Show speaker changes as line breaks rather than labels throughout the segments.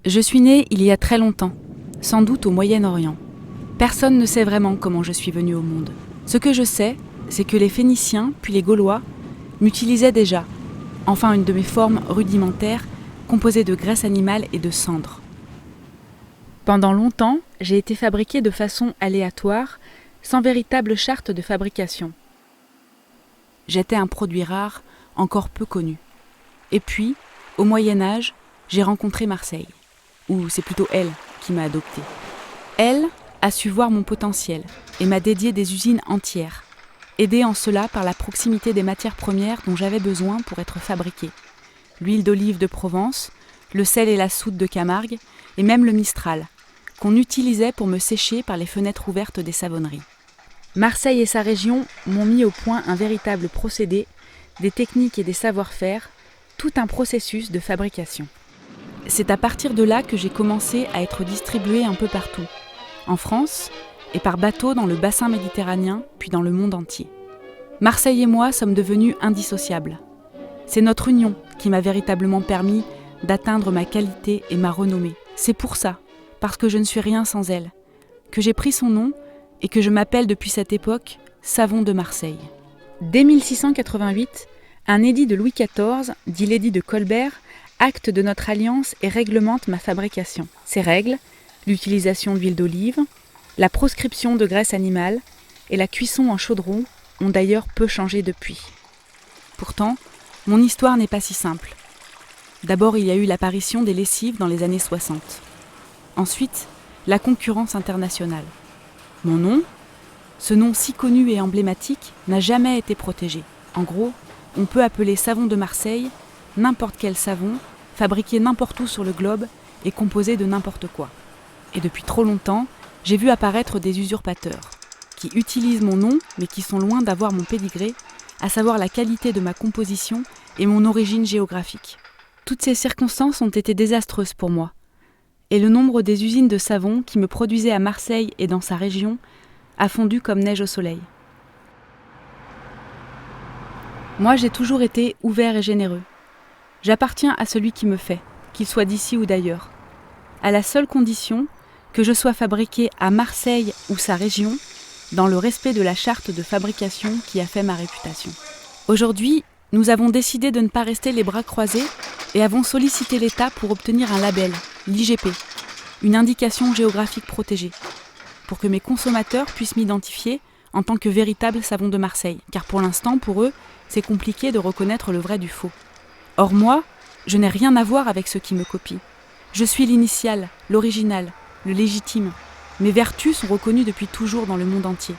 Je suis née il y a très longtemps, sans doute au Moyen-Orient. Personne ne sait vraiment comment je suis venue au monde. Ce que je sais, c'est que les Phéniciens, puis les Gaulois, m'utilisaient déjà, enfin une de mes formes rudimentaires, composée de graisse animale et de cendres. Pendant longtemps, j'ai été fabriquée de façon aléatoire, sans véritable charte de fabrication. J'étais un produit rare, encore peu connu. Et puis, au Moyen-Âge, j'ai rencontré Marseille. Ou c'est plutôt elle qui m'a adoptée. Elle a su voir mon potentiel et m'a dédié des usines entières, aidée en cela par la proximité des matières premières dont j'avais besoin pour être fabriquée. L'huile d'olive de Provence, le sel et la soude de Camargue, et même le Mistral, qu'on utilisait pour me sécher par les fenêtres ouvertes des savonneries. Marseille et sa région m'ont mis au point un véritable procédé, des techniques et des savoir-faire, tout un processus de fabrication. C'est à partir de là que j'ai commencé à être distribuée un peu partout, en France et par bateau dans le bassin méditerranéen, puis dans le monde entier. Marseille et moi sommes devenus indissociables. C'est notre union qui m'a véritablement permis d'atteindre ma qualité et ma renommée. C'est pour ça, parce que je ne suis rien sans elle, que j'ai pris son nom et que je m'appelle depuis cette époque Savon de Marseille. Dès 1688, un édit de Louis XIV, dit l'édit de Colbert, acte de notre alliance et réglemente ma fabrication. Ces règles, l'utilisation d'huile d'olive, la proscription de graisse animale et la cuisson en chaudron ont d'ailleurs peu changé depuis. Pourtant, mon histoire n'est pas si simple. D'abord, il y a eu l'apparition des lessives dans les années 60. Ensuite, la concurrence internationale. Mon nom, ce nom si connu et emblématique, n'a jamais été protégé. En gros, on peut appeler savon de Marseille n'importe quel savon, fabriqué n'importe où sur le globe et composé de n'importe quoi. Et depuis trop longtemps, j'ai vu apparaître des usurpateurs, qui utilisent mon nom mais qui sont loin d'avoir mon pédigré, à savoir la qualité de ma composition et mon origine géographique. Toutes ces circonstances ont été désastreuses pour moi, et le nombre des usines de savon qui me produisaient à Marseille et dans sa région a fondu comme neige au soleil. Moi, j'ai toujours été ouvert et généreux. J'appartiens à celui qui me fait, qu'il soit d'ici ou d'ailleurs, à la seule condition que je sois fabriqué à Marseille ou sa région, dans le respect de la charte de fabrication qui a fait ma réputation. Aujourd'hui, nous avons décidé de ne pas rester les bras croisés et avons sollicité l'État pour obtenir un label, l'IGP, une indication géographique protégée, pour que mes consommateurs puissent m'identifier en tant que véritable savon de Marseille, car pour l'instant, pour eux, c'est compliqué de reconnaître le vrai du faux. Or moi, je n'ai rien à voir avec ceux qui me copient. Je suis l'initial, l'original, le légitime. Mes vertus sont reconnues depuis toujours dans le monde entier.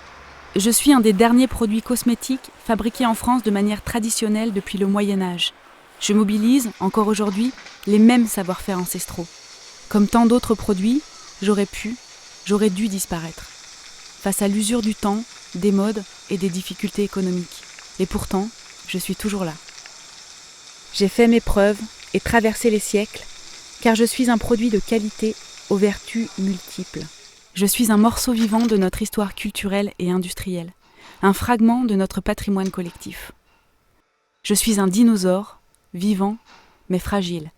Je suis un des derniers produits cosmétiques fabriqués en France de manière traditionnelle depuis le Moyen-Âge. Je mobilise, encore aujourd'hui, les mêmes savoir-faire ancestraux. Comme tant d'autres produits, j'aurais dû disparaître. Face à l'usure du temps, des modes et des difficultés économiques. Et pourtant, je suis toujours là. J'ai fait mes preuves et traversé les siècles, car je suis un produit de qualité aux vertus multiples. Je suis un morceau vivant de notre histoire culturelle et industrielle, un fragment de notre patrimoine collectif. Je suis un dinosaure, vivant, mais fragile.